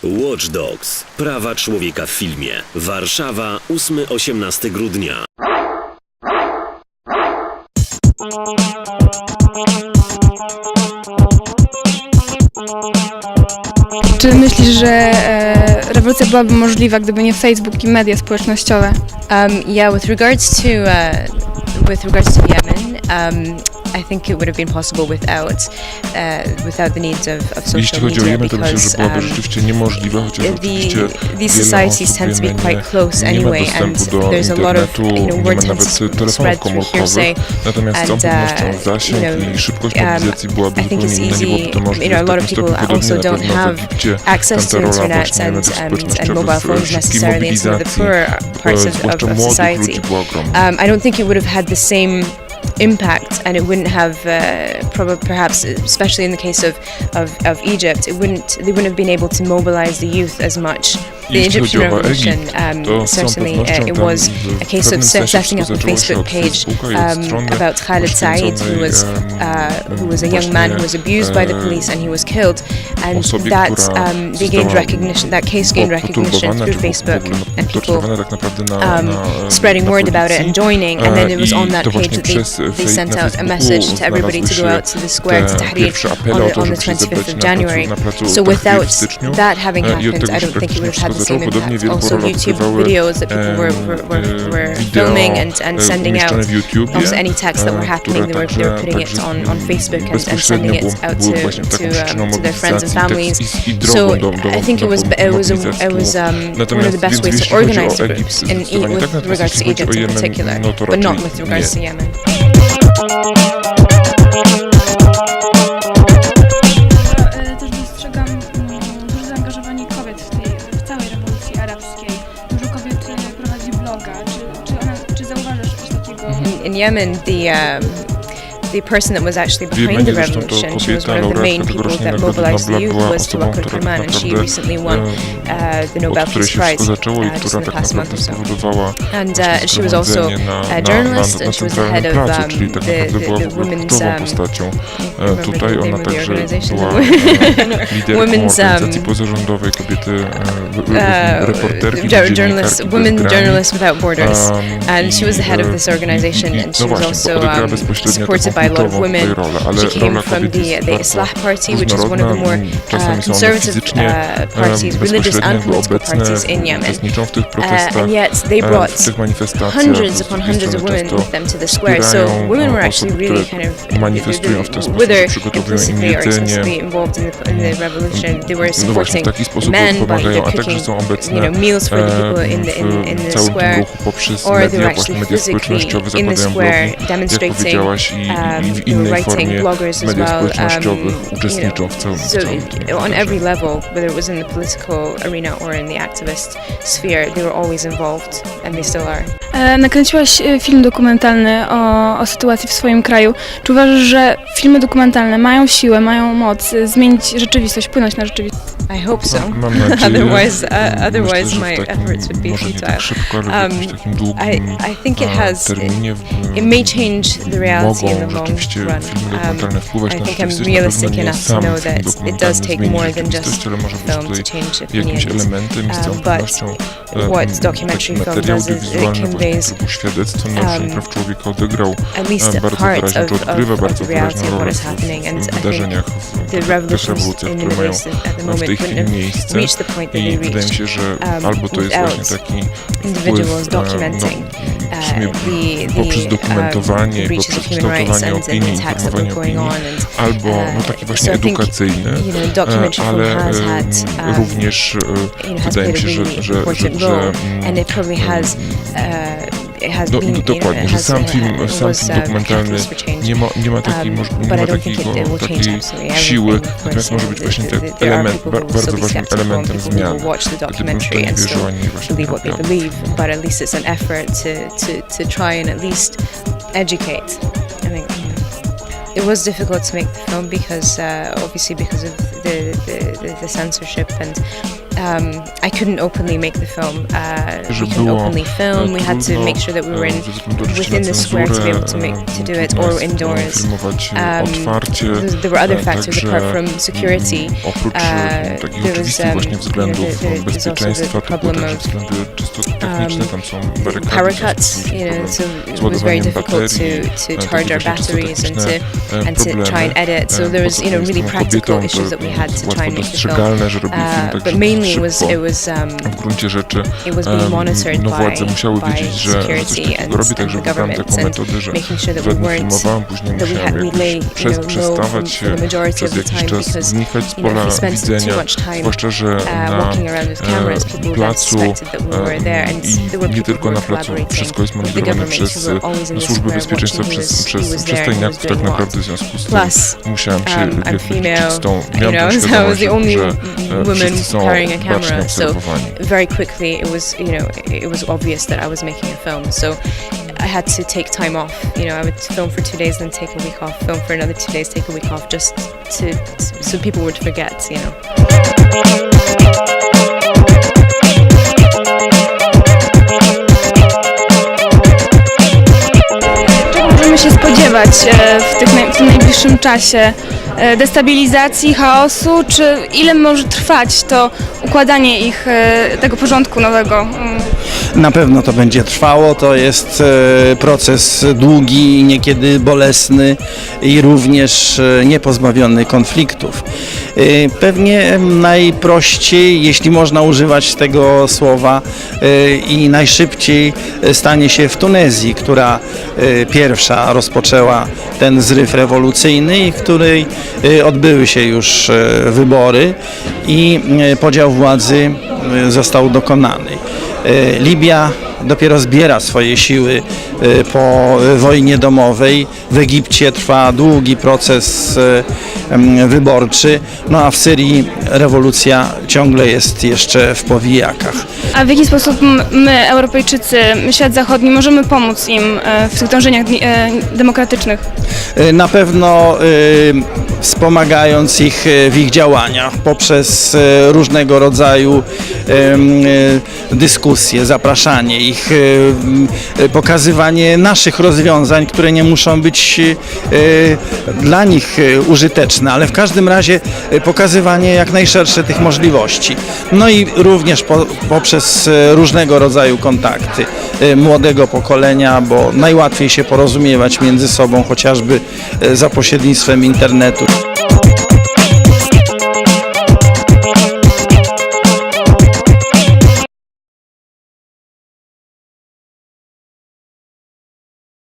Watch Dogs. Prawa człowieka w filmie. Warszawa, 8-18 grudnia. Czy myślisz, że rewolucja byłaby możliwa, gdyby nie Facebook i media społecznościowe? Yeah, with regards to Yemen, I think it would have been possible without the needs of social Jeśli chodzi o media, Jemen, to myślę, że byłaby rzeczywiście niemożliwe, chociaż oczywiście these societies tend to be quite close anyway, and there's a lot of nie ma nawet telefonów komórkowych, natomiast z całą pewnością zasięg i szybkość mobilizacji byłaby zupełnie inna, nie byłoby to możliwe. A lot of people also don't have access to internet and mobile phones necessarily in some of the poorer parts of society. I don't think it would have had the same impact, and it wouldn't have perhaps, especially in the case of Egypt, they wouldn't have been able to mobilize the youth as much. The Egyptian revolution, certainly it was a case of setting up a Facebook page about Khalid Said, who was a young man who was abused by the police and he was killed, and that they gained recognition. That case gained recognition through Facebook, and people spreading word about it and joining. And then it was on that page that they sent out a message to everybody to go out to the square to Tahrir on the 25th of January. So without that having happened, I don't think it would have had the same impact. Also, YouTube videos that people were filming and sending out. Also, any texts that were happening, they were putting it on Facebook and sending it out to their friends and families. So I think it was one of the best ways to organize groups with regards to Egypt in particular, but not with regards to Yemen. Też dostrzegam duże zaangażowanie kobiet w całej rewolucji arabskiej. Dużo kobiet prowadzi bloga. Czy zauważasz coś takiego? In Yemen, the person that was actually behind the revolution, she was one of the main people that mobilized the youth, was Tawakkul Karman, and she recently won the Nobel Peace Prize just in the past month or so. And she was also a journalist, and she was the head of the women's tutaj ona także była liderką organizacji pozarządowej kobiety reporterki, Women Journalists Without Borders, and she was the head of this organization, and she was also supported by a lot of women. She came from the Islah Party, which is one of the more conservative parties, religious and political parties in Yemen. And yet they brought hundreds upon hundreds of women with them to the square. So women were actually really kind of, whether implicitly or explicitly involved in the revolution. They were supporting men by either cooking, meals for the people in the square, or they were actually physically in the square demonstrating. They were writing, bloggers as well. So on every level, whether it was in the political arena or in the activist sphere, they were always involved, and they still are. Nakręciłaś film dokumentalny o sytuacji w swoim kraju. Czy uważasz, że filmy dokumentalne mają siłę, mają moc zmienić rzeczywistość, wpłynąć na rzeczywistość? I hope so. Otherwise my efforts would be futile. I think it has. It may change the reality in the long run. I think I'm realistic enough to know that it does take more than just film to change opinions. But what documentary film does is it conveys at least a part of the reality of what is happening, and I think the revolutions in the Middle East at the moment wouldn't have reached the point that they reached without individuals documenting poprzez dokumentowanie, breaches poprzez of human rights and kształtowanie opinii, the attacks that were going on, albo taki właśnie edukacyjny, ale również wydaje mi się, że dokładnie, że sam film dokumentalny nie ma takiej siły, natomiast może być właśnie bardzo ważnym elementem zmian. Gdybym w to nie wierzyła, nie właśnie but at least it's an effort to try and at least educate. I think it was difficult to make the film because obviously because of the censorship, and I couldn't openly make the film. We couldn't openly film. We had to make sure that we were within the square to be able to do it, or indoors. There were other factors apart from security. There was there's also the problem of power cuts. So it was very difficult to charge our batteries and to try and edit. So there was really practical issues that we had to try and make the film. But mainly it was being monitored by security and the government, and making sure that we we lay low for the majority of the time, because if we spent too much time walking around with cameras, people then suspected that we were there, and there were people who were collaborating with the government who were always in the square watching who was there and who was doing what. Plus, I'm female, so I was the only woman carrying a camera, so very quickly it was obvious that I was making a film. So I had to take time off. I would film for 2 days, then take a week off, film for another 2 days, take a week off, just so people would forget. Czego możemy się spodziewać w tym najbliższym czasie? Destabilizacji, chaosu, czy ile może trwać to układanie tego porządku nowego? Na pewno to będzie trwało, to jest proces długi, niekiedy bolesny i również niepozbawiony konfliktów. Pewnie najprościej, jeśli można używać tego słowa, i najszybciej stanie się w Tunezji, która pierwsza rozpoczęła ten zryw rewolucyjny i w której odbyły się już wybory i podział władzy został dokonany. Libia dopiero zbiera swoje siły po wojnie domowej. W Egipcie trwa długi proces wyborczy, a w Syrii rewolucja ciągle jest jeszcze w powijakach. A w jaki sposób my, Europejczycy, świat zachodni, możemy pomóc im w tych dążeniach demokratycznych? Na pewno wspomagając ich w ich działaniach poprzez różnego rodzaju dyskusje, zapraszanie ich, pokazywanie naszych rozwiązań, które nie muszą być dla nich użyteczne, ale w każdym razie pokazywanie jak najszersze tych możliwości. I również poprzez różnego rodzaju kontakty młodego pokolenia, bo najłatwiej się porozumiewać między sobą chociażby za pośrednictwem internetu.